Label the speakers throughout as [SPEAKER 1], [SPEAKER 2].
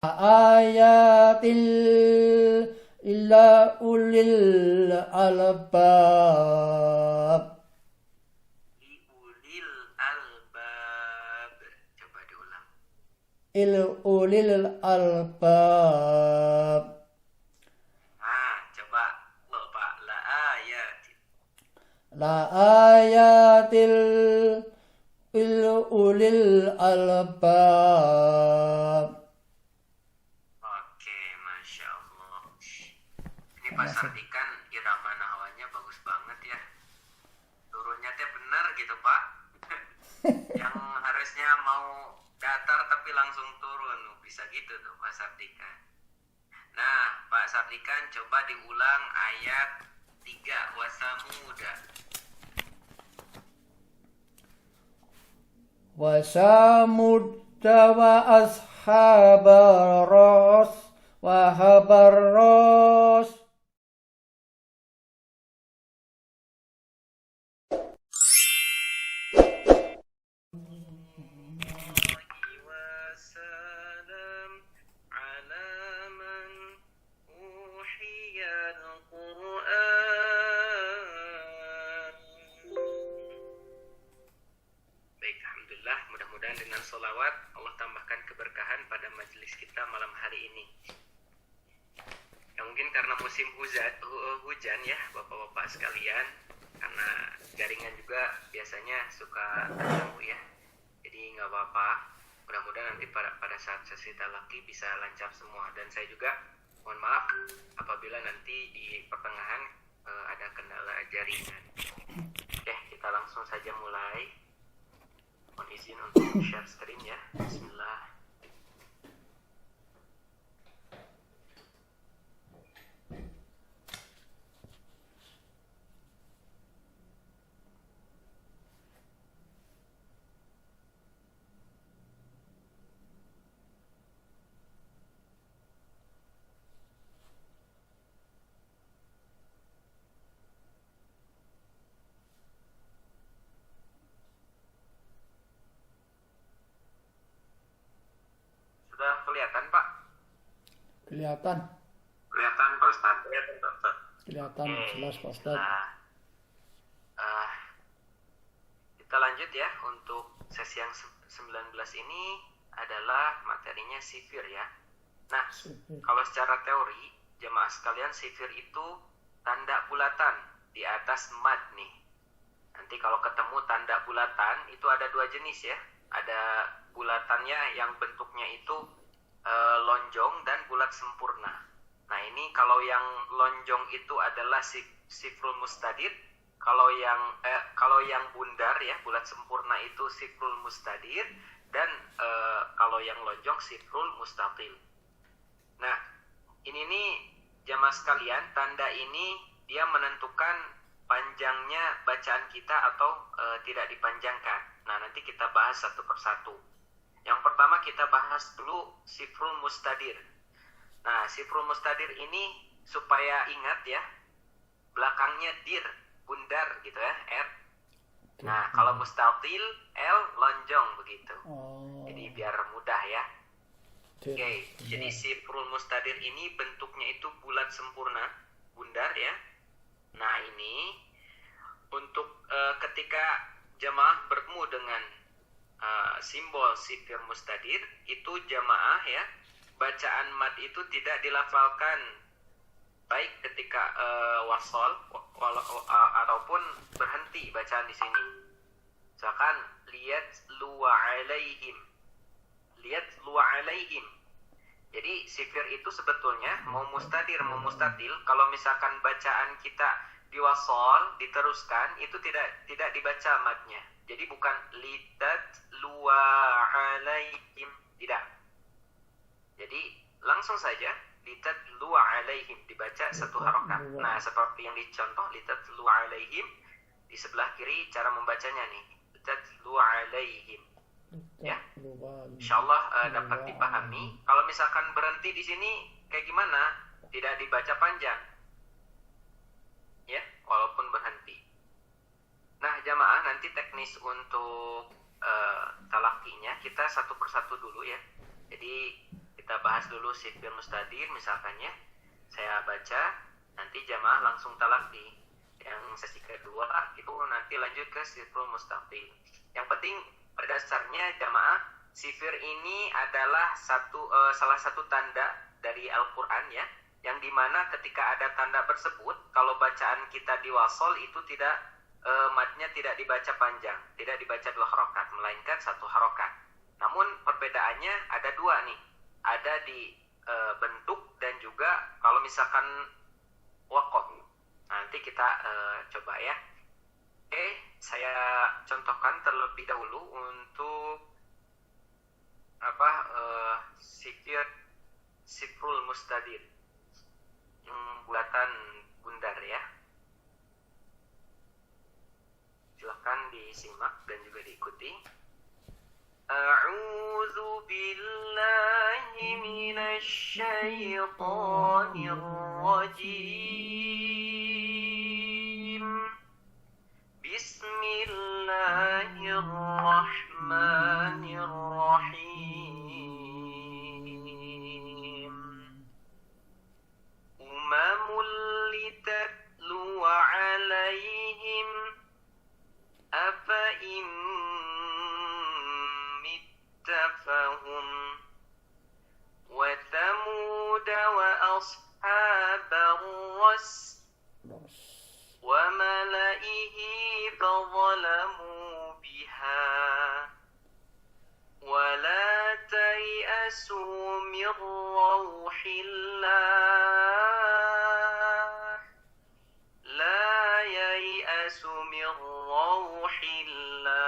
[SPEAKER 1] ayatil illa ulil albab.
[SPEAKER 2] Liulil albab. Coba diulang.
[SPEAKER 1] Il ulil albab.
[SPEAKER 2] Coba lo Pak. La ayatin.
[SPEAKER 1] La ayatil il ulil albab.
[SPEAKER 2] Oke, Masya Allah. Ini Pak Sardikan irama nahwanya bagus banget ya. Turunnya teh bener gitu Pak. Yang harusnya mau datar tapi langsung turun. Bisa gitu tuh Pak Sardikan. Nah, Pak Sardikan coba diulang ayat 3 Wasamuda.
[SPEAKER 1] Wa samudda wa ashabar ras wa habar ras.
[SPEAKER 2] Wasalam ala man uhiyal Qur'an. Baik, Alhamdulillah, mudah-mudahan dengan sholawat Allah tambahkan keberkahan pada majelis kita malam hari ini. Ya mungkin karena musim hujan ya Bapak-bapak sekalian, karena jaringan juga biasanya suka terganggu ya. Jadi nggak apa-apa, mudah-mudahan nanti pada saat sesi talaki bisa lancar semua. Dan saya juga mohon maaf apabila nanti di pertengahan ada kendala jaringan. Oke, kita langsung saja mulai. Mohon izin untuk share screen ya. Bismillah. Sudah kelihatan Pak?
[SPEAKER 1] Kelihatan,
[SPEAKER 2] Kelihatan Pak Ustadz. Kelihatan Pak Ustadz.
[SPEAKER 1] kelihatan jelas Pak Ustaz.
[SPEAKER 2] Nah, eh, kita lanjut ya. Untuk sesi yang 19 ini adalah materinya sifir ya. Nah, kalau secara teori jemaah sekalian, sifir itu tanda bulatan di atas mad nih. Nanti kalau ketemu tanda bulatan itu ada dua jenis ya. Ada bulatannya yang bentuknya itu lonjong dan bulat sempurna. Nah ini kalau yang lonjong itu adalah sifrul mustadir. Kalau yang bundar ya bulat sempurna itu sifrul mustadir. Dan kalau yang lonjong sifrul mustatil. Nah ini nih jamaah sekalian, tanda ini dia menentukan panjangnya bacaan kita atau tidak dipanjangkan. Nah nanti kita bahas satu persatu. Yang pertama kita bahas dulu sifrul mustadir. Nah sifrul mustadir ini supaya ingat ya, belakangnya dir, bundar gitu ya, R. Nah kalau mustatil, L lonjong begitu. Jadi biar mudah ya. Oke, jadi sifrul mustadir ini bentuknya itu bulat sempurna, bundar ya. Nah ini untuk ketika jamaah bertemu dengan simbol sifir mustadir, itu jamaah ya, bacaan mad itu tidak dilafalkan baik ketika wasol ataupun berhenti bacaan di sini. Misalkan lihat luwa alaihim. Jadi sifir itu sebetulnya mau mustadir mau mustatil, kalau misalkan bacaan kita diwasol diteruskan itu tidak dibaca madnya. Jadi bukan litat luwa alaihim, tidak. Jadi langsung saja litat luwa alaihim dibaca satu harokat. Nah seperti yang dicontoh litat luwa alaihim, di sebelah kiri cara membacanya nih, litat luwa alaihim. Ya, insyaallah dapat dipahami. Kalau misalkan berhenti di sini kayak gimana? Tidak dibaca panjang, ya, walaupun berhenti. Nah, jamaah nanti teknis untuk talakinya kita satu persatu dulu ya. Jadi kita kita bahas dulu sifir mustadir misalkan ya. Saya baca, nanti jamaah langsung talaki. Yang sesi kedua itu nanti lanjut ke sifir mustafil. Yang penting pada dasarnya jamaah, sifir ini adalah salah satu tanda dari Al-Quran ya, yang dimana ketika ada tanda tersebut, kalau bacaan kita di wasol itu tidak matnya tidak dibaca panjang, tidak dibaca 2 harokat, melainkan 1 harokat. Namun perbedaannya ada 2 nih, ada di bentuk dan juga kalau misalkan wakof. Nanti kita coba ya. Oke, saya contohkan terlebih dahulu untuk sifrul mustadir buatan bundar ya. Silahkan disimak dan juga diikuti. A'udzu billahi minasy syaithanir rajim. Bismillahirrahmanirrahim. Umamul litatlu alaihim afa mittafahum wa thamud wa ashabar ras wa malaihi fadhalamu biha wa la tayasu min rauhillah la yayasu min rauhillah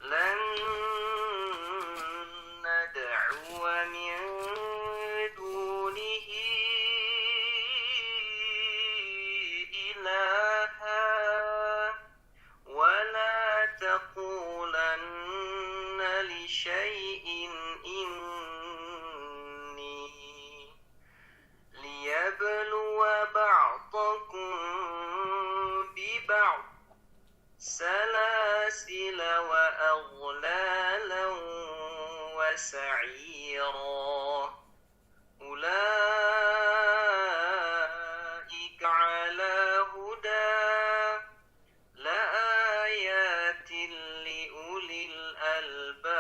[SPEAKER 2] lan nad'uwa min dunihi ilaha wa la taqulanna li syai'in inni liyabluwa ba'dakum bi ba'd salasila wa aghlalan wa sa'ira ulaika ala huda la ayatin li ulil albab.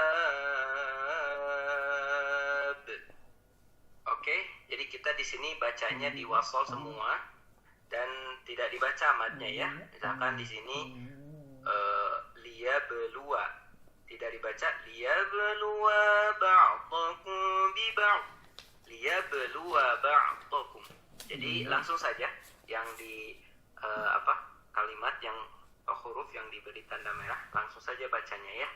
[SPEAKER 2] Oke, jadi kita di sini bacanya di wasol semua dan tidak dibaca matnya ya. Misalkan di sini liyabluwa tidak dibaca liyabluwa ba'dakum bi ba'd, liyabluwa ba'dakum. Jadi langsung saja yang di kalimat yang huruf yang diberi tanda merah langsung saja bacanya ya.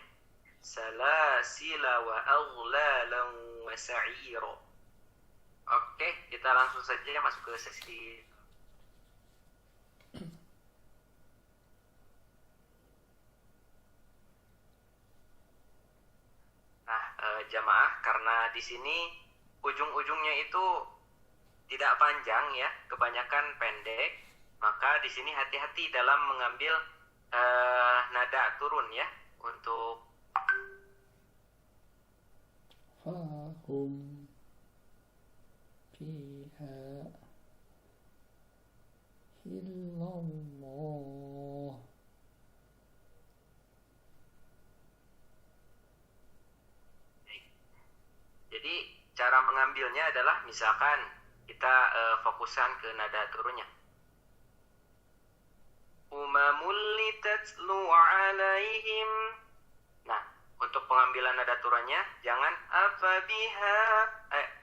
[SPEAKER 2] Salasila wa aghlalan wa sa'ira. Oke, kita langsung saja masuk ke sesi. Jamaah, karena di sini ujung-ujungnya itu tidak panjang ya, kebanyakan pendek, maka di sini hati-hati dalam mengambil nada turun ya untuk
[SPEAKER 1] fahum fiha illallah.
[SPEAKER 2] Jadi cara mengambilnya adalah misalkan kita fokuskan ke nada turunnya. Umamul litatlu alaihim. Nah, untuk pengambilan nada turunnya jangan afa biha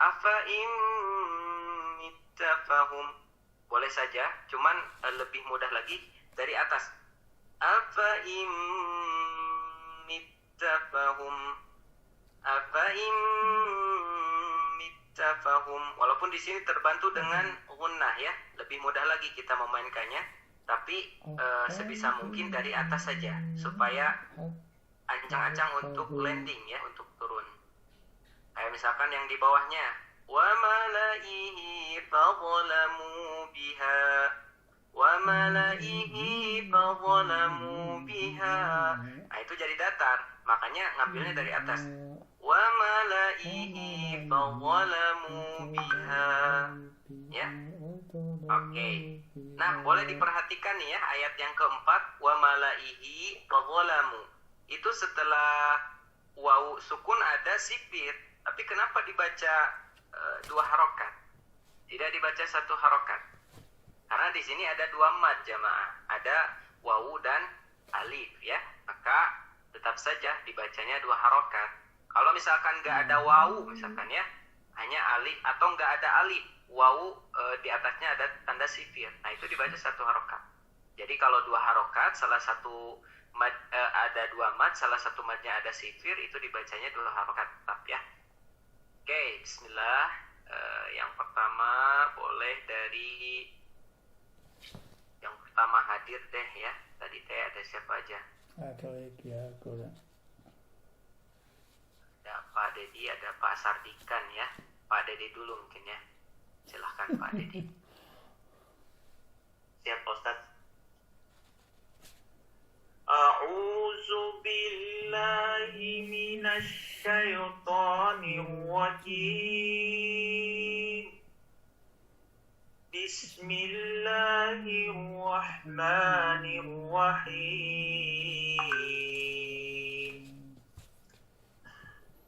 [SPEAKER 2] afa mittafahum. Boleh saja, cuman lebih mudah lagi dari atas. Afa mittafahum. Afa mittafahum. Walaupun di sini terbantu dengan gunnah ya, lebih mudah lagi kita memainkannya, tapi sebisa mungkin dari atas saja supaya ancang-ancang untuk landing ya, untuk turun. Kayak misalkan yang di bawahnya wa malaihi fadhalamu biha wa malaihi fadhalamu biha. Nah, itu jadi datar, makanya ngambilnya dari atas. wa malaihi fadzalamu biha. Ya. Oke. Nah, boleh diperhatikan nih ya ayat yang keempat, wa malaihi fadzalamu. Itu setelah wawu sukun ada sifir, tapi kenapa dibaca 2 harokat? Tidak dibaca 1 harokat. Karena di sini ada 2 mad jamaah, ada wawu dan alif ya. Maka tetap saja dibacanya 2 harokat. Kalau misalkan nggak ada wawu misalkan ya, hanya alif atau nggak ada alif, wawu di atasnya ada tanda sifir. Nah itu dibaca 1 harokat. Jadi kalau 2 harokat, salah satu mad, ada 2 mad, salah satu madnya ada sifir, itu dibacanya 2 harokat tetap ya. Oke, bismillah. Yang pertama boleh dari yang pertama hadir deh ya. Tadi teh ada siapa aja?
[SPEAKER 1] Ada lagi aku lah.
[SPEAKER 2] Ada Pak Dedi, ada Pak Sardikan ya. Pak Dedi dulu mungkin ya. Silahkan Pak Dedi. Siap Ustaz. A'udzu billahi minasy syaithanir rajim. Bismillahirrahmanirrahim.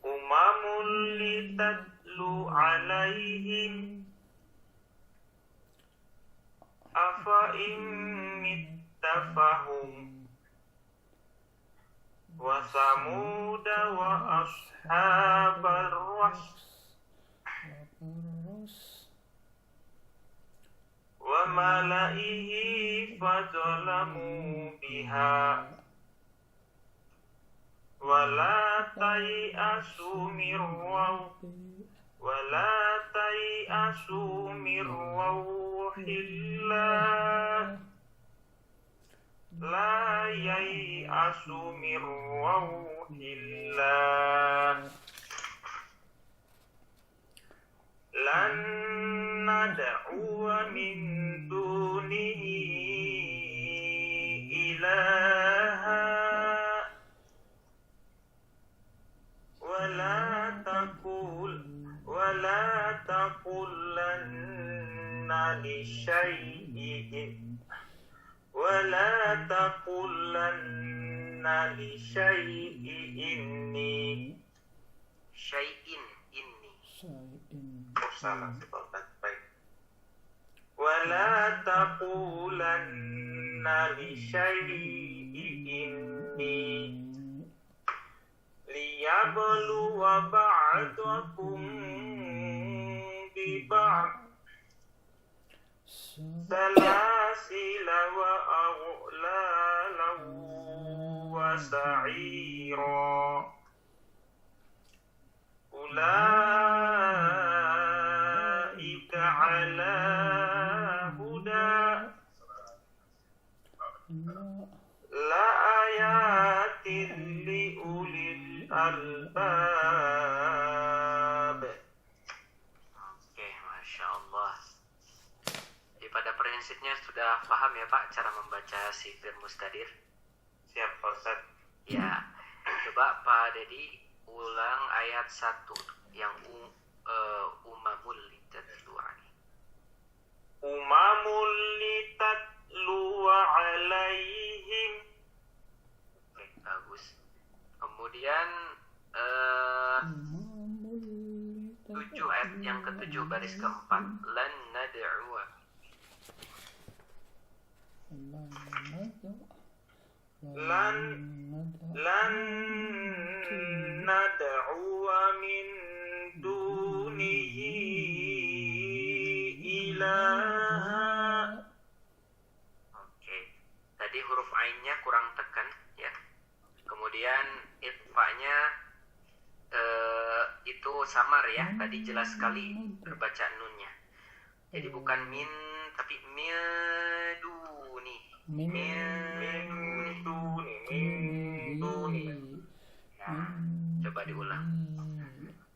[SPEAKER 2] Umamul litatlu alaihim afa imittafahum wa samuda wa ashabar ras wa malaihi fadzalamu biha wa la tai'asu mir rauhillah la yai'asu mir rauhillah lan nad'uwa min dunihi ilaha wala taqulanna li syai'in inni salah baik. Wala taqulanna li syai'in liyabluwa ba'dakum bi ba'd salasila wa aghlalan wa sa'ira ulaika ala huda la ayatin li ulil albab. Oke, Masya Allah. Jadi pada prinsipnya sudah paham ya Pak cara membaca sifir mustadir? Siap Pak Ustaz. Ya, coba Pak Dedi ulang ayat 1 yang umamul litatlu alaihim. Oke, bagus. Kemudian 7 ayat yang ke-7 baris ke-4 lan nad'uwa lan nad'uwa min dunihi ilaha. Oke, tadi huruf ainnya kurang tekan ya. Kemudian itfa'nya itu samar ya. Tadi jelas sekali terbaca nunnya. Jadi bukan min tapi miduni. Nah, coba diulang.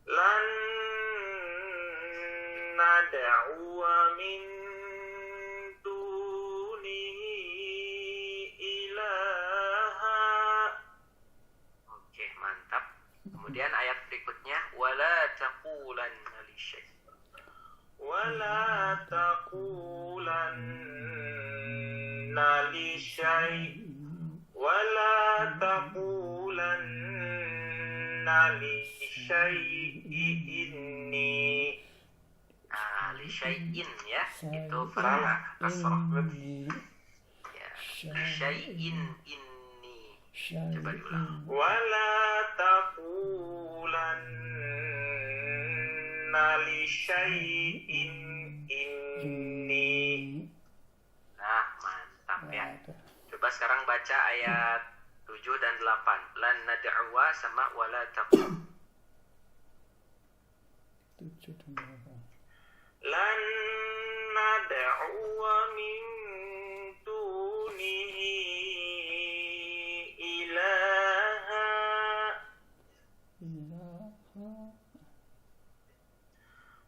[SPEAKER 2] Lan nad'uwa min dunihi ilaha. Oke, mantap. Kemudian ayat berikutnya ولا تقولن لشيء إني لشيء ya itu fathah kasrah ya syai'in inni coba diulang wala taqulanna li syai'in inni. Nah mantap ya. Coba sekarang baca ayat 7 dan 8 lan nad'uwa sama wala taqul
[SPEAKER 1] 7 dan 8
[SPEAKER 2] lan nad'uwa min dunihi ilaha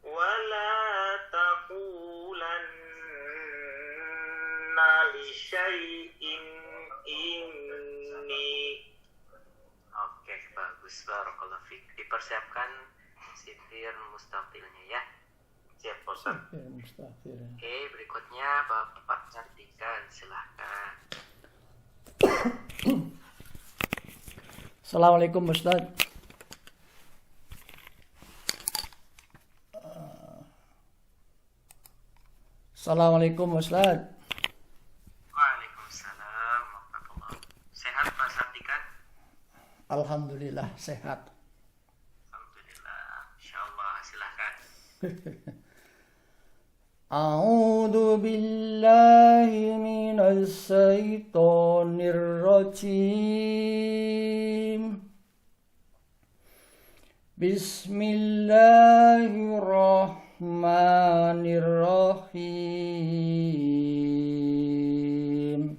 [SPEAKER 2] wala taqulanna li syai'in inni. Oke, bagus, barakallahu fiik. Dipersiapkan sifir mustaqilnya ya. Siap, Ustaz. Oke, berikutnya Bapak Cartikan, silahkan.
[SPEAKER 1] Assalamualaikum Ustaz. Assalamualaikum Ustaz.
[SPEAKER 2] Waalaikumsalam warahmatullahi. Sehat Pak Cartikan?
[SPEAKER 1] Alhamdulillah sehat.
[SPEAKER 2] Alhamdulillah. Insyaallah, silahkan.
[SPEAKER 1] A'udzu billahi minasy syaithanir rajim. Bismillahirrahmanirrahim.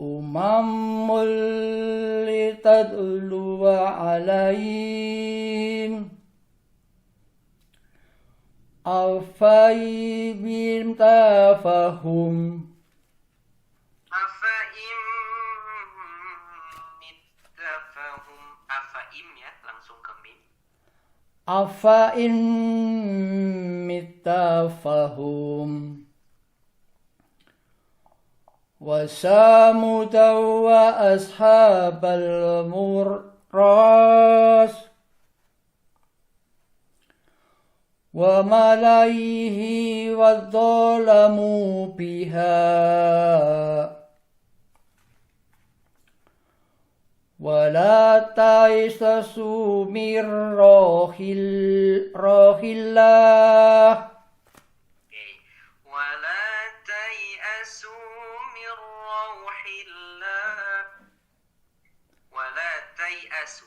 [SPEAKER 1] Umamul litadluwa alaihim afaibim tafahum
[SPEAKER 2] afaim ya langsung ke mim
[SPEAKER 1] afain mitafahum wa samuda wa ashabal murras wa malaihi wa dhalamu biha wa la taisasu mir rohillah
[SPEAKER 2] wala tayasu min rauhillah wala tayasu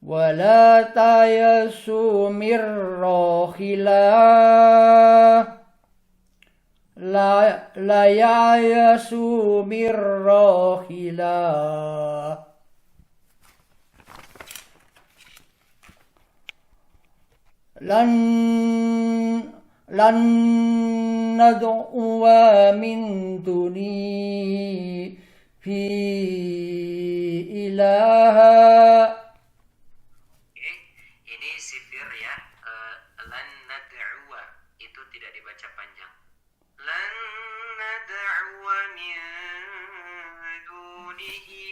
[SPEAKER 1] wala tayasu mir rohillah la yayasu mir rohillah lan nad'uwa min duni fi ilaha.
[SPEAKER 2] Ini sifir ya. Lan nad'uwa itu tidak dibaca panjang. Lan nad'uwa min dunihi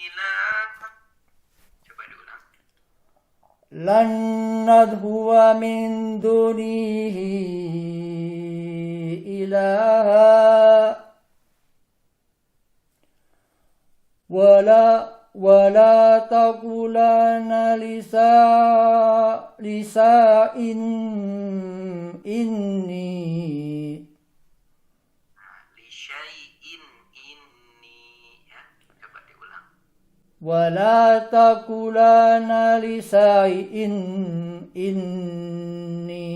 [SPEAKER 2] ilaha. Coba diulang.
[SPEAKER 1] Lan nad'uwa min dunihi ilaha wala taqulana lisa'in inni
[SPEAKER 2] Lisyai'in inni ya. Coba diulang.
[SPEAKER 1] wala taqulana lisa'in inni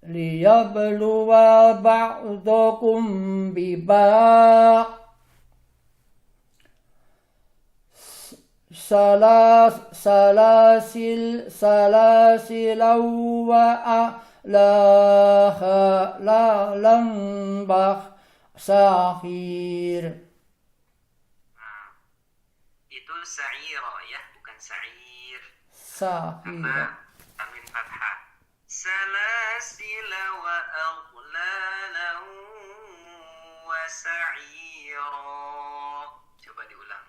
[SPEAKER 1] liyabluwa ba'dakum bi ba'd salasil wa la lambah sahir.
[SPEAKER 2] Itu sa'ira ya, bukan sa'ir.
[SPEAKER 1] Sahira.
[SPEAKER 2] tanwin fathah. Salasila wa aghlalan wa sa'ira. Coba diulang.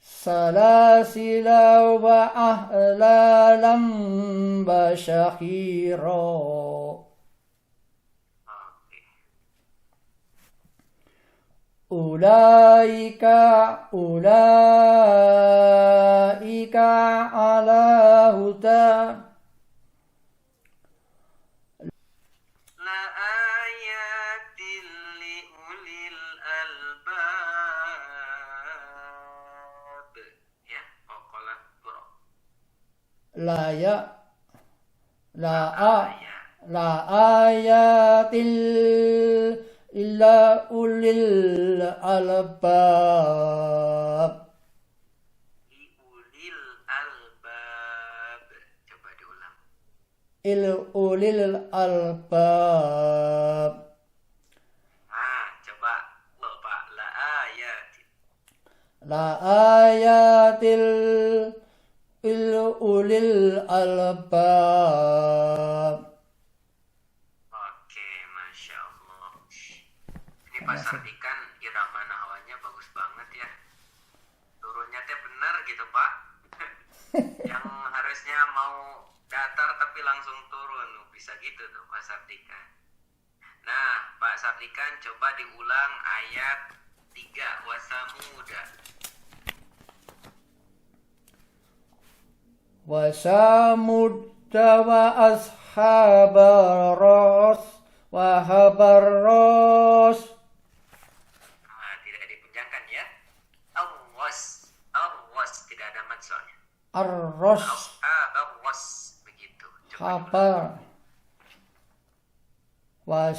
[SPEAKER 1] Salasila wa ahlalam wa syakhira. Ulaika ala huda.
[SPEAKER 2] La ayatin li ulil albab. Ya, qala bro.
[SPEAKER 1] La ayatil illa ulil albab.
[SPEAKER 2] Ulil albab. Coba diulang.
[SPEAKER 1] Ulil albab.
[SPEAKER 2] Coba Bapak la ayatin.
[SPEAKER 1] La ayatil ulil albab.
[SPEAKER 2] Oke, Masya Allah. Ini Pak Sardikan irama nahwanya bagus banget ya. Turunnya teh bener gitu Pak. Yang harusnya mau datar tapi langsung turun. Bisa gitu tuh Pak Sardikan. Nah, Pak Sardikan coba diulang ayat 3 Wasamuda.
[SPEAKER 1] Wasamudda wa ashabar ras wa habar ras.
[SPEAKER 2] Tidak dipanjangkan ya. Arwas tidak ada mat soalnya.
[SPEAKER 1] Ar-ras
[SPEAKER 2] Ashabar begitu.
[SPEAKER 1] habar. Wa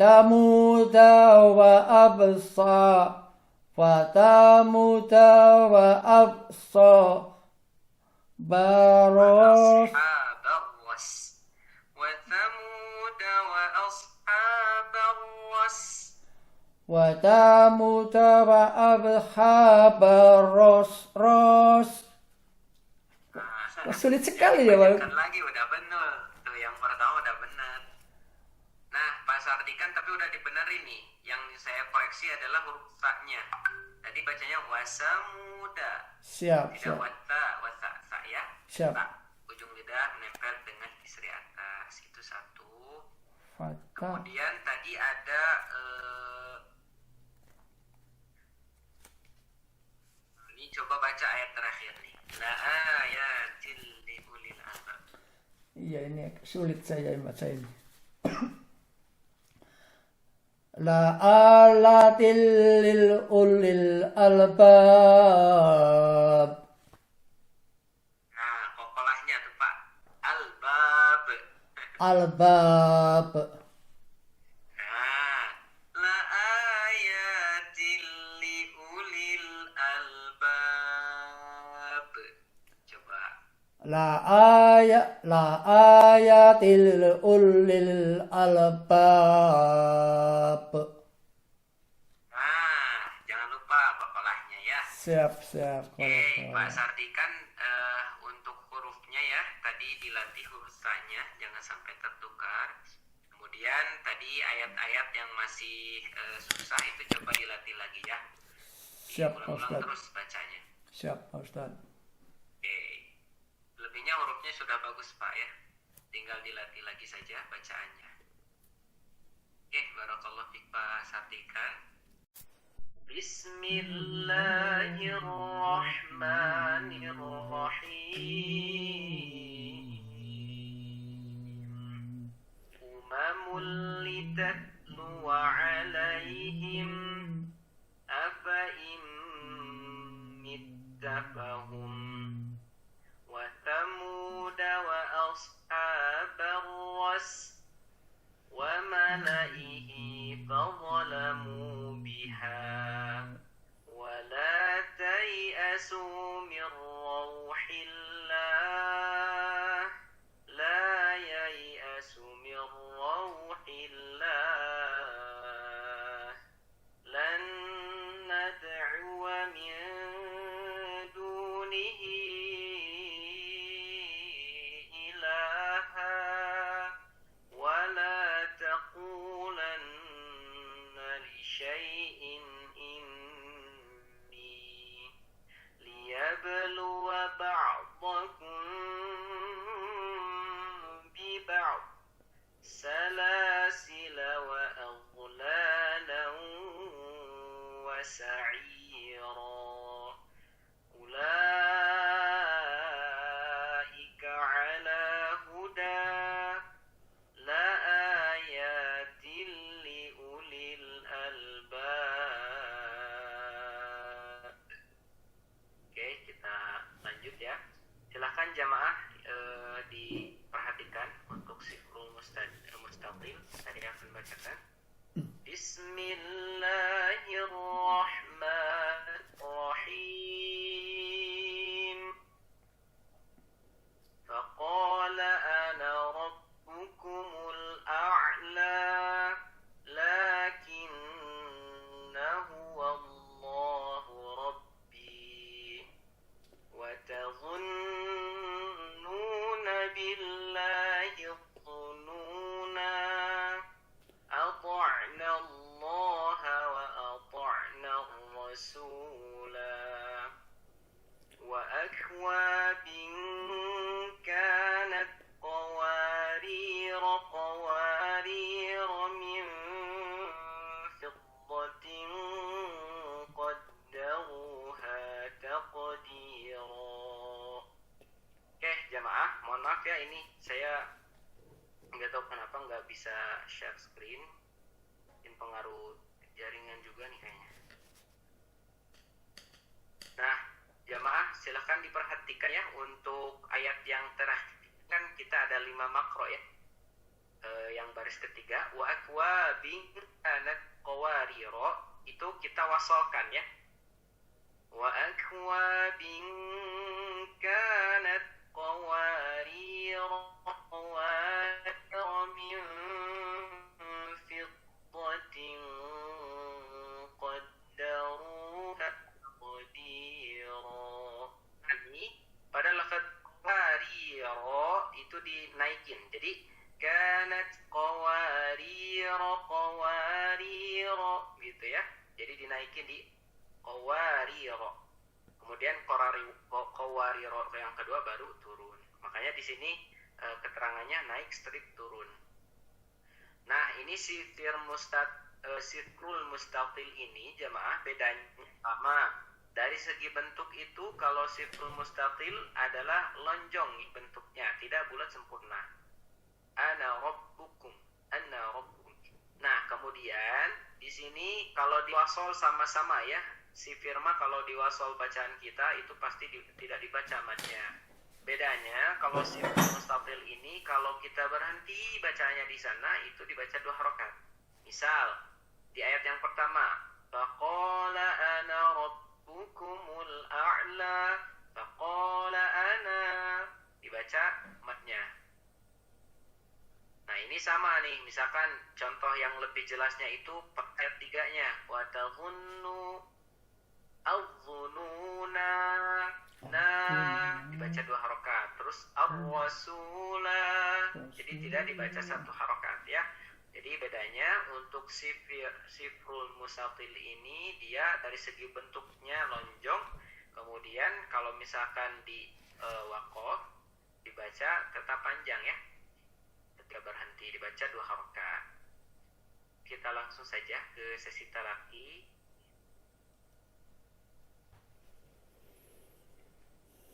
[SPEAKER 1] tamuda wa absa. Fatamuda wa absa baros. Watamuda wa abhabaros ros. Sulit sekali ya Pak.
[SPEAKER 2] Lagi udah benar. Tuh yang pertama udah benar. Nah, Pak Sardikan tapi udah dibenerin nih. Yang saya koreksi adalah huruf ta-nya. Tadi bacanya wasamuda.
[SPEAKER 1] Siap.
[SPEAKER 2] Wasa ya.
[SPEAKER 1] Siap.
[SPEAKER 2] Ta, ujung lidah menempel dengan isri atas. Itu satu.
[SPEAKER 1] Fata.
[SPEAKER 2] Kemudian tadi ada ini coba baca ayat terakhir nih. La ayatil li ulil albab.
[SPEAKER 1] Iya ini sulit saya baca ini. La alatil lil ulil albab.
[SPEAKER 2] Nah, kokolahnya tuh Pak. Albab.
[SPEAKER 1] Albab.
[SPEAKER 2] Nah, la ayatil li ulil albab. Coba.
[SPEAKER 1] La ayatil ulil albab.
[SPEAKER 2] Nah, jangan lupa kokolahnya ya.
[SPEAKER 1] Siap.
[SPEAKER 2] Oke, Pak Sardikan untuk hurufnya ya, tadi dilatih huruf ta-nya, jangan sampai tertukar. Kemudian tadi ayat-ayat yang masih susah itu coba dilatih lagi ya.
[SPEAKER 1] Siap, Pak
[SPEAKER 2] Ulang
[SPEAKER 1] Ustadz.
[SPEAKER 2] terus bacanya.
[SPEAKER 1] Siap, Pak Ustadz.
[SPEAKER 2] Oke, lebihnya hurufnya sudah bagus Pak ya, tinggal dilatih lagi saja bacaannya. Oke, barakallahu fiik Pak Sardikan. Bismillahirrahmanirrahim. Umamul litatlu alaihim afa mittafahum wa thamuda wa ashabar ras wa malaihi fadhalamu biha wa la tayasu min rauhillah la yayasu min rauhillah lan nad'uwa min katakan Bismillahirrahmanirrahim. Faqala ana rabbukumul a'la lakinnahu wallahu rabbi wa tazunnuna billahi dhununa ata'na Allah wa ata'na rasula wa akwabin kanat qawarira min fiddatin qaddaruha taqdira. Oke jamaah, mohon maaf ya, ini saya nggak tahu kenapa nggak bisa share screen, mungkin pengaruh jaringan juga nih kayaknya. Nah jamaah silahkan diperhatikan ya, untuk ayat yang terakhir kan kita ada 5 makro ya. Yang baris ketiga wa akwabin kanat qawariro itu kita wasolkan ya, wa akwabin kanat qawariro min fiddatin qaddaruha taqdira. Ini pada lafaz qawariro itu dinaikin, jadi kanat qawariro gitu ya, jadi dinaikin di qawariro, kemudian qawariro yang kedua baru turun, makanya di sini keterangannya naik strip turun. Nah ini sifrul mustatil ini jamaah bedanya sama dari segi bentuk itu. Kalau sifrul mustatil adalah lonjong bentuknya, tidak bulat sempurna. Ana rabbukum. Nah kemudian di sini kalau diwasol sama-sama ya, si firma kalau diwasol bacaan kita itu pasti tidak dibaca matnya. Bedanya kalau sifrul mustatil ini kalau kita berhenti bacanya di sana itu dibaca 2 harokat. Misal di ayat yang pertama, faqala ana rabbukumul a'la, faqala ana, dibaca matnya. Nah ini sama nih, misalkan contoh yang lebih jelasnya itu ayat 3-nya, wa tazunnu az-zununa, nah dibaca 2 harokat. Terus ar-rasula, jadi tidak dibaca 1 harokat ya. Jadi bedanya untuk sifrul mustatil ini dia dari segi bentuknya lonjong, kemudian kalau misalkan di waqaf dibaca tetap panjang ya, ketika berhenti dibaca 2 harokat. Kita langsung saja ke sesi talaki.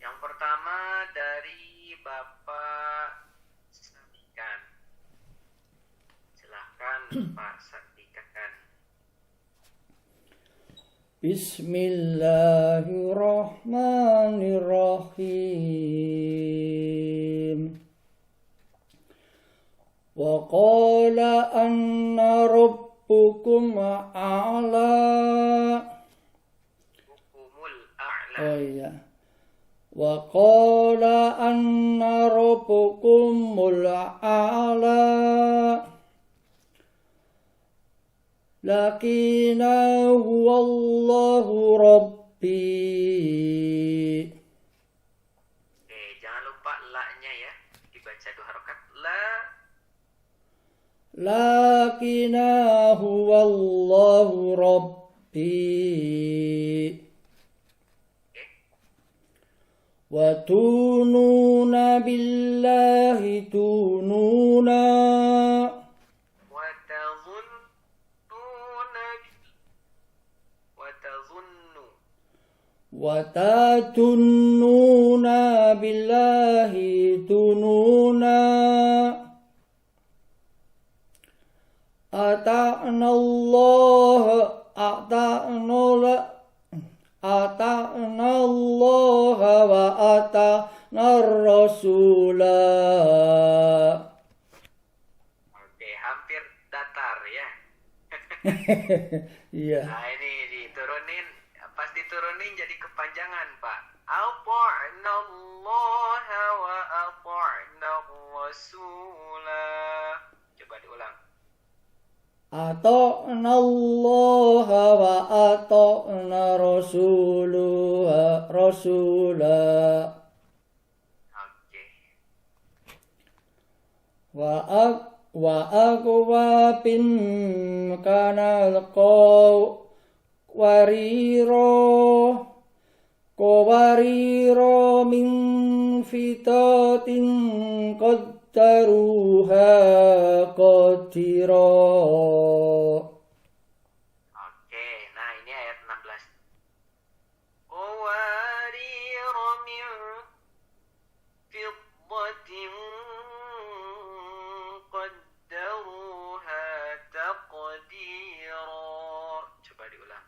[SPEAKER 2] Yang pertama dari Bapak Sabikan. Silahkan Pak Sabikan.
[SPEAKER 1] Bismillahirrahmanirrahim. Wa qala anna rabbukum a'la.
[SPEAKER 2] Hukumul a'la.
[SPEAKER 1] Oh iya. Wa qala anna rabbukumul a'la. Lakinahu wallahu rabbi.
[SPEAKER 2] Oke, jangan lupa la-nya ya, dibaca 2 harokat. La.
[SPEAKER 1] Lakinahu wallahu rabbi. Wa tununa billahi tununa. Wa tatunnuna billahi tununa. Ata'na Allah wa ata'na Rasulah.
[SPEAKER 2] Oke, hampir data datar ya.
[SPEAKER 1] Iya.
[SPEAKER 2] Nah ini diturunin, pas diturunin jadi kepanjangan Pak. Ata'na Allah wa ata'na Rasulah. Coba diulang.
[SPEAKER 1] Ata'na Allah wa ata'na Rasulah.
[SPEAKER 2] Oke.
[SPEAKER 1] Wa aqwabin kana qawariro min fitatin qaddaruha qadira.
[SPEAKER 2] Oke, nah ini ayat 16. Qawarir min fiddatin qaddaruha taqdira. Coba diulang.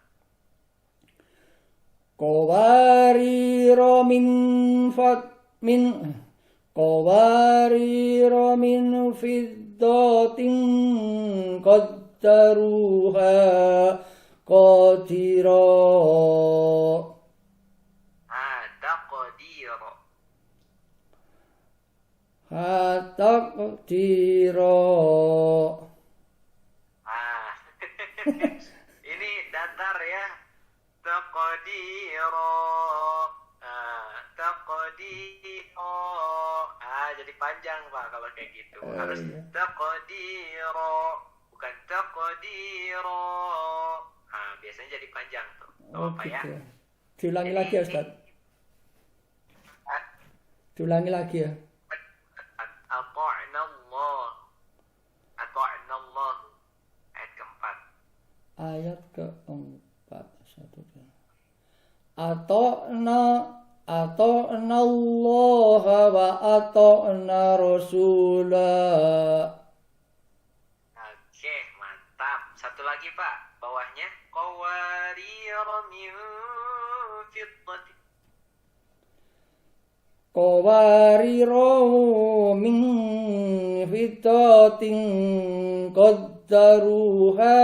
[SPEAKER 1] Qawariro min fiddatin qaddaruha qadira.
[SPEAKER 2] Taqdira.
[SPEAKER 1] Taqdira.
[SPEAKER 2] Ini datar ya. Taqdira. Taqdira. Jadi panjang Pak kalau kayak gitu. Harus
[SPEAKER 1] Iya.
[SPEAKER 2] taqdira, bukan taqdira. Biasanya jadi panjang tuh.
[SPEAKER 1] Oh
[SPEAKER 2] Apa ya?
[SPEAKER 1] gitu. Diulangi lagi ya Ustaz. Diulangi lagi ya.
[SPEAKER 2] Ata'na Allah. Ata'na Allah. Ayat keempat.
[SPEAKER 1] Ayat keempat. Ata'na Allah wa ata'na Rasulah.
[SPEAKER 2] Oke, mantap. Satu lagi Pak, bawahnya. Qawarir min fiddatin.
[SPEAKER 1] Qawariro min fiddatin qaddaruha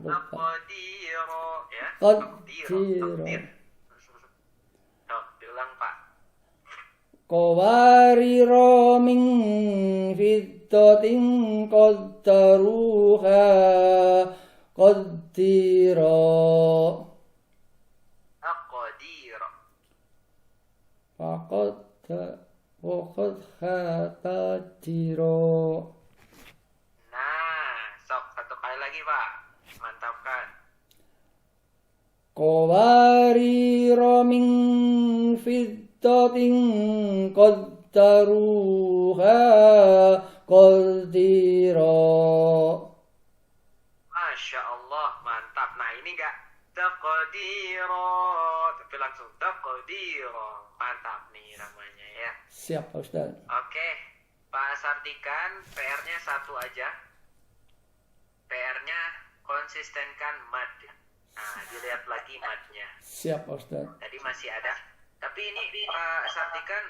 [SPEAKER 1] lupa.
[SPEAKER 2] Taqdira ya.
[SPEAKER 1] Qadira.
[SPEAKER 2] Diulang Pak.
[SPEAKER 1] Qawariro min fiddatin qaddaruha qaddira.
[SPEAKER 2] Taqdira.
[SPEAKER 1] Waqad hatadiro.
[SPEAKER 2] Nah, sok satu kali lagi Pak. Mantapkan.
[SPEAKER 1] Qawariro min fiddatin qaddaruha qaddira.
[SPEAKER 2] Masya Allah, mantap. Nah ini enggak taqdira, tapi langsung taqdira. Mantap nih namanya ya.
[SPEAKER 1] Siap Pak Ustaz.
[SPEAKER 2] Oke, Pak Sardikan, PR-nya satu aja. PR-nya konsistenkan mad. Nah, dilihat lagi madnya.
[SPEAKER 1] Siap Pak Ustaz.
[SPEAKER 2] Tadi masih ada. Tapi ini Pak Sardikan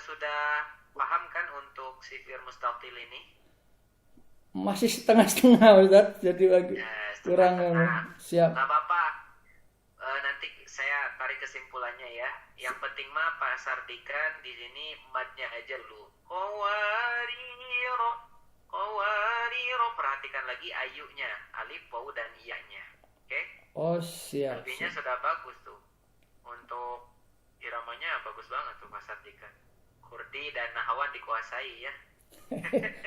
[SPEAKER 2] sudah paham kan untuk sifir mustatil ini?
[SPEAKER 1] Masih setengah-setengah Ustaz. Jadi lagi kurang. Siap.
[SPEAKER 2] Nggak apa-apa. Nanti saya tarik kesimpulannya ya. Yang penting mah Pak Sardikan di sini madnya aja dulu. Qawariro. Perhatikan lagi ayunya, alif, waw dan iya-nya. Oke?
[SPEAKER 1] Oh siap.
[SPEAKER 2] Lebihnya sudah bagus tuh. Untuk iramanya bagus banget tuh Pak Sardikan. Kurdi dan Nahawan dikuasai ya.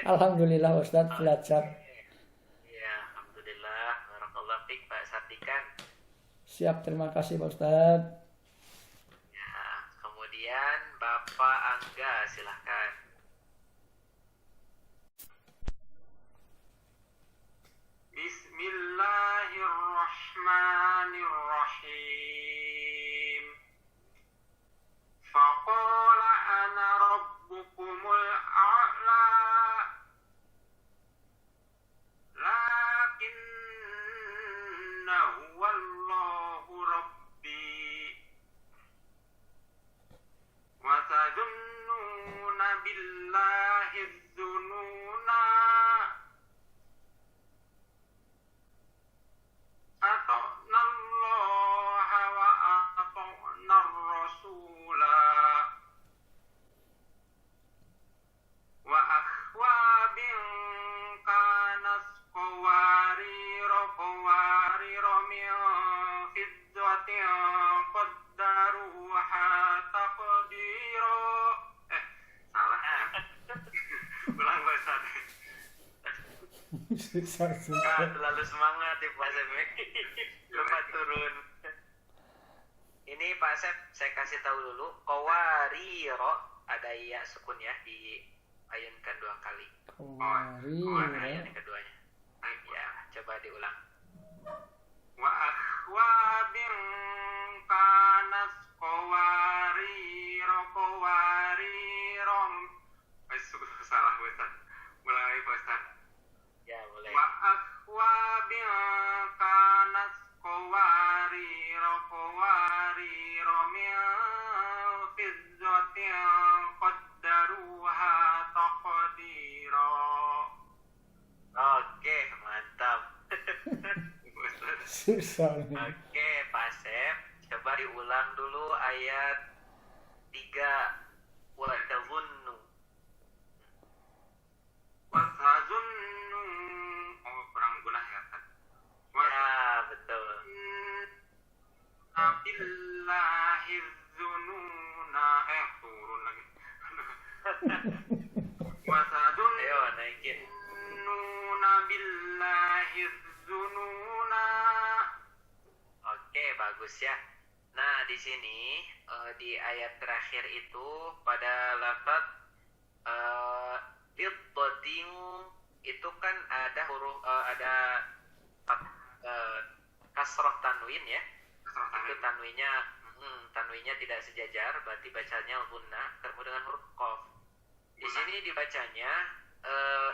[SPEAKER 1] Alhamdulillah Ustaz belajar.
[SPEAKER 2] Ya, alhamdulillah. Barakallahu fiik Pak Sardikan.
[SPEAKER 1] Siap, terima kasih Pak Ustaz.
[SPEAKER 2] Ya, kemudian Bapak Angga silahkan. Bismillahirrahmanirrahim. Faqala ana rabbukumul a'la. Lakinnahu wallahu rabbi. Wa tadunnuna zununa ata'nallaha wa ata'nar rasula wa akhwabin kanas qawariro min fiddatin qaddaruha taqdiro. Salah. Ulang Ustaz. Terlalu semangat nih Pak Sep. Lupa turun. Ini Pak Sep, saya kasih tahu dulu. Qawariro ada ya sukun ya, diayunkan 2 kali. Ayat yang keduanya. Ya, coba diulang. Wa akhwabin kanas qawariro. Salah Ustaz. Mulai Ustaz. Ya, boleh. Wa akhwabin kanas qawariro min fiddatin qaddaruha taqdiro. Oke, mantap.
[SPEAKER 1] Susah.
[SPEAKER 2] Oke, Pak Sep, coba diulang dulu ayat 3. Wa tazunnu. Wa tazunnu. Oh, kurang guna ya, Pak. Ya, betul. Billahi dzununa. Turun lagi. Wa tazunnu. Ayo, naikin. Billahi dzununa. Oke, bagus ya. Nah, di sini di ayat terakhir itu pada lafaz fiddatin itu kan ada huruf ada kasrah tanwin ya. Itu tanwinnya tidak sejajar, berarti bacanya gunnah ketemu dengan huruf qaf. Di sini dibacanya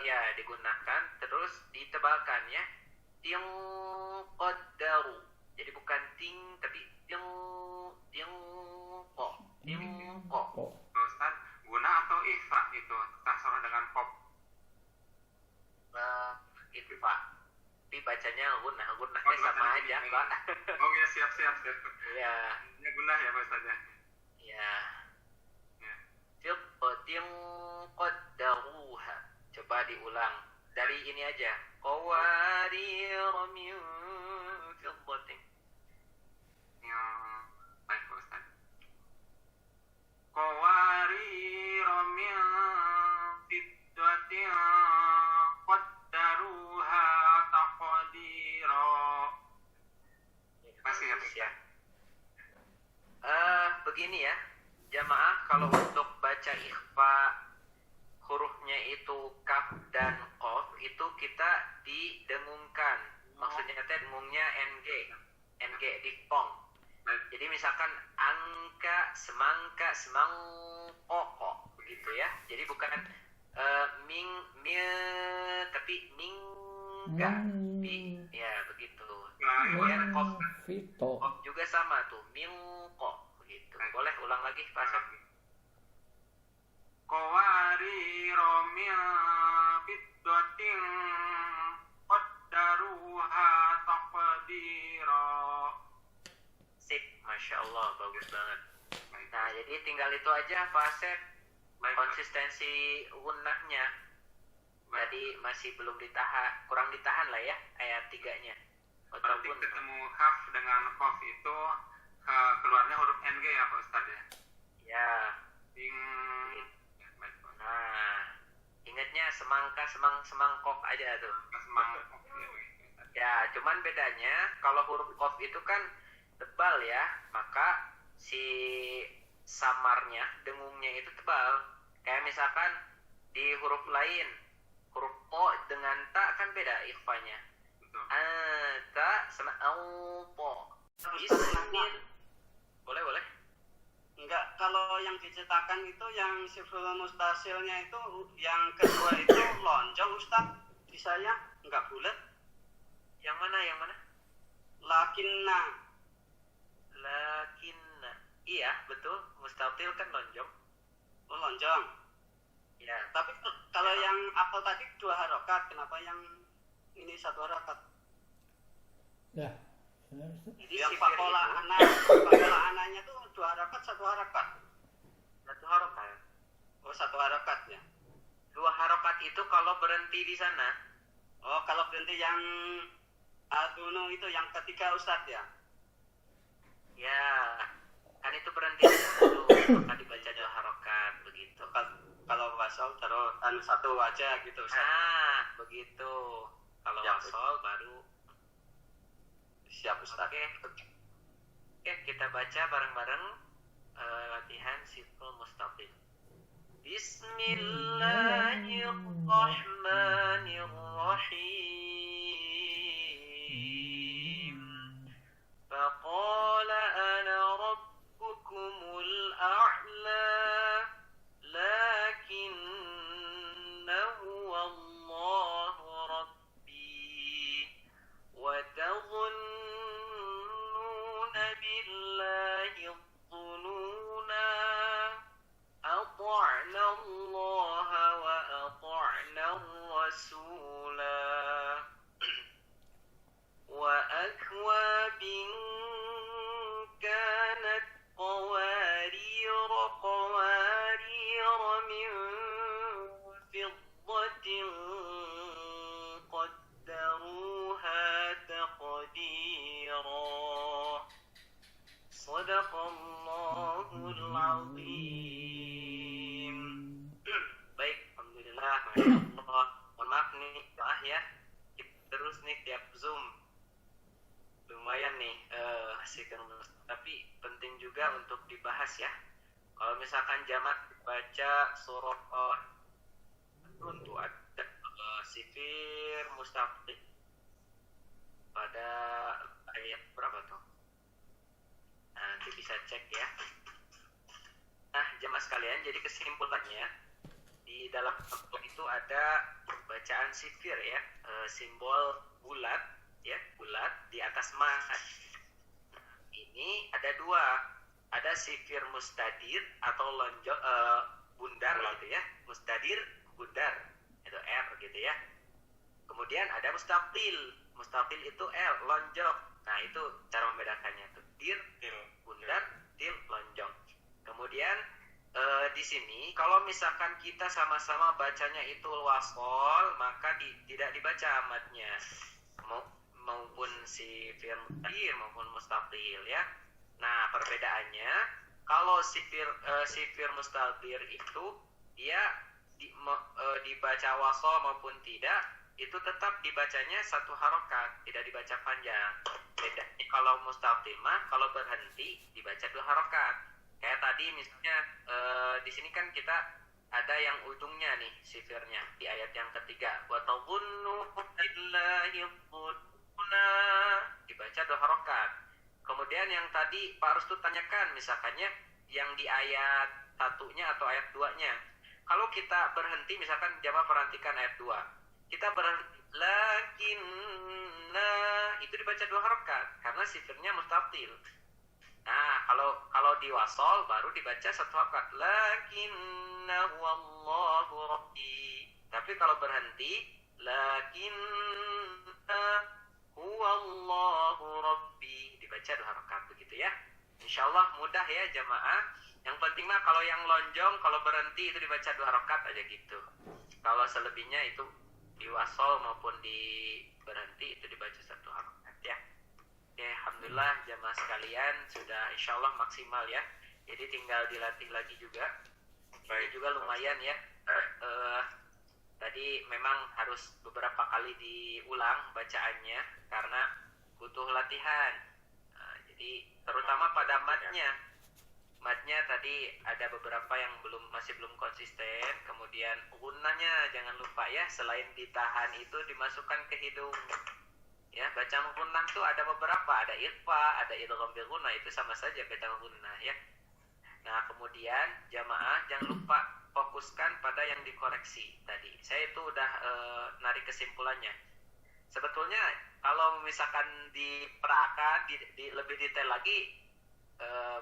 [SPEAKER 2] ya digunakan terus ditebalkan ya. Ting qaddaru. Jadi bukan ting tapi ting ko. Ustaz, guna atau ikhfa itu kasrah dengan qaf? Ikhfa. Tapi bacanya gunnahnya sama aja, Pak. Oh ya, siap. Iya. Ini gunnah ya, Pak Ustaz ya. Iya. Fiddatin qaddaruha. Coba diulang. Dari ini aja. Qawariro min fiddatin. Ya, baik Pak Ustaz. Qawariro min fiddatin qaddaruha taqdiro. Masih ya. Begini ya. Jamaah, kalau untuk baca ikhfa hurufnya itu kaf dan qaf itu kita didengungkan. Maksudnya dengungnya ng dipong. Jadi misalkan angka, semangka, semangkoko begitu ya. Jadi bukan ming tapi mingga. Ya begitu. Kemudian qaf juga sama tuh, mingko begitu. Boleh ulang lagi Pak Sep. Qawariro min fiddatin qaddaruha taqdiro. Sip, Masya Allah, bagus banget. Nah, jadi tinggal itu aja Pak Sep. Konsistensi gunnahnya. Jadi masih belum ditahan, kurang ditahan lah ya ayat 3-nya. Berarti ketemu kaf dengan qaf itu keluarnya huruf ng ya Pak Ustaz ya? Ya. Nah, ingatnya semangka, semangkok aja tuh. Semangkok. Ya, cuman bedanya kalau huruf qaf itu kan tebal ya, maka si samarnya, dengungnya itu tebal. Kayak misalkan di huruf lain, huruf o dengan ta kan beda ikhfanya. Ta sama po. Boleh.
[SPEAKER 3] Enggak, kalau yang dicetakan itu yang sifrul mustasilnya itu yang kedua itu lonjong Ustaz. Di saya enggak bulat.
[SPEAKER 2] Yang mana?
[SPEAKER 3] Lakinna.
[SPEAKER 2] Iya, betul. Mustatil kan lonjong.
[SPEAKER 3] Oh, lonjong.
[SPEAKER 2] Ya,
[SPEAKER 3] Tapi kalau yang apel tadi 2 harokat, kenapa yang ini 1 harokat?
[SPEAKER 1] Ya. Benar, Ustaz.
[SPEAKER 2] jadi
[SPEAKER 3] Yang
[SPEAKER 2] sifir
[SPEAKER 3] fakola
[SPEAKER 2] itu
[SPEAKER 3] anaknya tuh 2 harokat, 1 harokat.
[SPEAKER 2] satu harokat.
[SPEAKER 3] Oh, 1 harokat ya.
[SPEAKER 2] 2 harokat itu kalau berhenti di sana.
[SPEAKER 3] Oh, kalau berhenti yang adunu itu yang ketiga Ustadz ya.
[SPEAKER 2] Ya, kan itu berhenti di sana tuh, maka dibaca 2 harokat begitu.
[SPEAKER 3] Kalau wasol taruh 1 aja gitu Ustadz.
[SPEAKER 2] Nah, begitu. Kalau
[SPEAKER 3] Ya,
[SPEAKER 2] wasol baru.
[SPEAKER 3] Siap Ustadz.
[SPEAKER 2] Oke, kita baca bareng-bareng latihan simple mustaqil. Bismillahirrahmanirrahim. فقال أنا ربكم الأعلى لكنه الله ربي وتظنون بالله الظنونا أطعنا الله وأطعنا الرسولا وأكواب كانت قوارير من فضة قدروها تقديرا صدق الله العظيم. Baik, alhamdulillah, masya Allah. Mohon maaf nih, ya. Terus nih tiap Zoom lumayan nih tapi penting juga untuk dibahas ya. Kalau misalkan jamak baca surat untuk ada sifir mustaqil pada ayat berapa tuh? Nanti bisa cek ya. Nah, jamaah sekalian, jadi kesimpulannya di dalam itu ada bacaan sifir ya, simbol bulat ya, bulat di atas mat. Ini ada 2, ada sifir mustadir atau lonjong bundar gitu ya, mustadir bundar itu R gitu ya. Kemudian ada mustaqil itu L lonjong. Nah itu cara membedakannya tuh, dir bundar, til lonjong. Kemudian di sini kalau misalkan kita sama-sama bacanya itu wasol, maka tidak dibaca amatnya, maupun sifir mustadir maupun mustaqil ya. Nah perbedaannya, kalau sifir mustadir itu dia dibaca wasol maupun tidak, itu tetap dibacanya 1 harokat, tidak dibaca panjang. Bedanya kalau mustaqil mah kalau berhenti dibaca 2 harokat. Kayak tadi misalnya di sini kan kita ada yang ujungnya nih sifirnya di ayat yang ketiga, wa tadhunnu billahi dhununa, dibaca 2 harokat. Kemudian yang tadi Pak Rustu tanyakan misalkannya yang di ayat 1-nya atau ayat 2-nya. Kalau kita berhenti, misalkan jamaah perhatikan ayat 2. Kita berhenti lakinna, itu dibaca 2 harokat karena sifirnya mustaqil. Nah, kalau di wasol baru dibaca 1 harokat, lakinnahu wallahu rabbi. Tapi kalau berhenti, lakinna huwallahu rabbi, dibaca 2 harokat begitu ya. Insyaallah mudah ya jamaah. Yang penting mah kalau yang lonjong, kalau berhenti itu dibaca 2 harokat aja gitu. Kalau selebihnya itu di wasol maupun di berhenti itu dibaca 1 harokat ya. Oke, alhamdulillah jamaah sekalian sudah insyaallah maksimal ya. Jadi tinggal dilatih lagi juga. Ini juga lumayan ya. Tadi memang harus beberapa kali diulang bacaannya karena butuh latihan. Jadi terutama pada matnya tadi ada beberapa yang masih belum konsisten. Kemudian gunnahnya jangan lupa ya, selain ditahan itu dimasukkan ke hidung. Ya, baca gunnah tuh ada beberapa, ada ikhfa, ada idgham bil gunnah, itu sama saja baca gunnah ya. Nah, kemudian jamaah jangan lupa fokuskan pada yang dikoreksi tadi. Saya itu udah narik kesimpulannya. Sebetulnya kalau misalkan diperakan lebih detail lagi,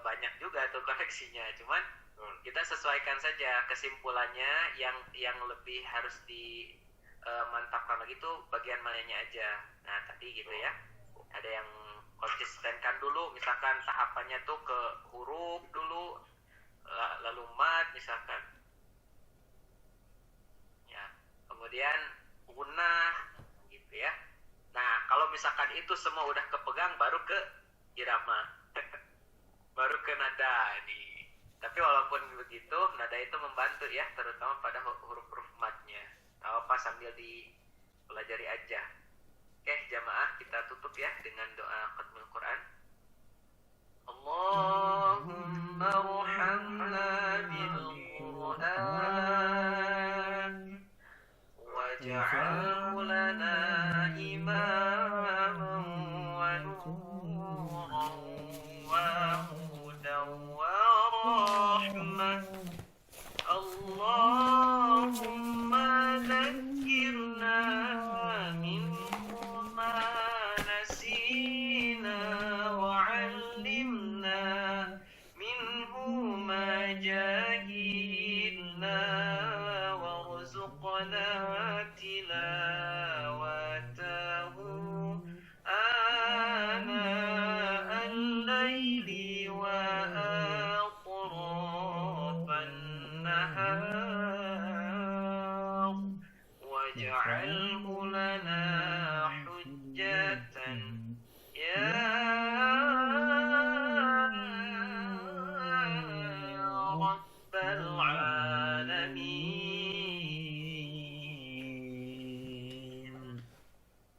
[SPEAKER 2] banyak juga tuh koreksinya. Cuman Kita sesuaikan saja kesimpulannya, yang lebih harus dimantapkan lagi tuh bagian mananya aja. Nah tadi gitu ya, ada yang konsistenkan dulu, misalkan tahapannya tuh ke huruf dulu, lalu mat misalkan, ya, kemudian gunah gitu ya. Nah kalau misalkan itu semua udah kepegang, baru ke irama, baru ke nada nih. Tapi walaupun begitu, nada itu membantu ya, terutama pada huruf-huruf matnya. Gak apa sambil dipelajari aja. Oke, jamaah, kita tutup ya dengan doa khatmul Quran. Allahumma arhamna bil Quran waj'alhu lana imaman wa nuran wa hudan wa rahmah. Allahumma dhakkirna minhu ma nasina wa 'allimna minhu ma jahilna warzuqna tilawatahu ana al-laili wa atrafan nahar waj'alhu lana hujjatan ya rabbal alamin.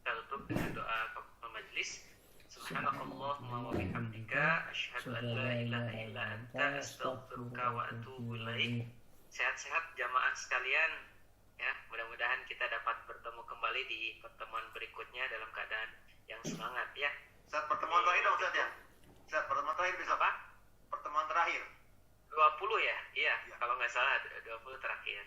[SPEAKER 2] Kita tutup dengan doa kafaratul majlis. Subhanakallahumma wa bihamdika asyhadu an la ilaha illa anta astaghfiruka wa atubu ilaik. Sehat-sehat jamaah sekalian ya. Mudah-mudahan kita dapat bertemu kembali di pertemuan berikutnya dalam keadaan yang semangat ya.
[SPEAKER 4] Saat pertemuan terakhir dong Ustaz ya? Saat pertemuan terakhir besok
[SPEAKER 2] Apa?
[SPEAKER 4] Pertemuan terakhir
[SPEAKER 2] 20 ya? Iya, kalau nggak salah 20 terakhir.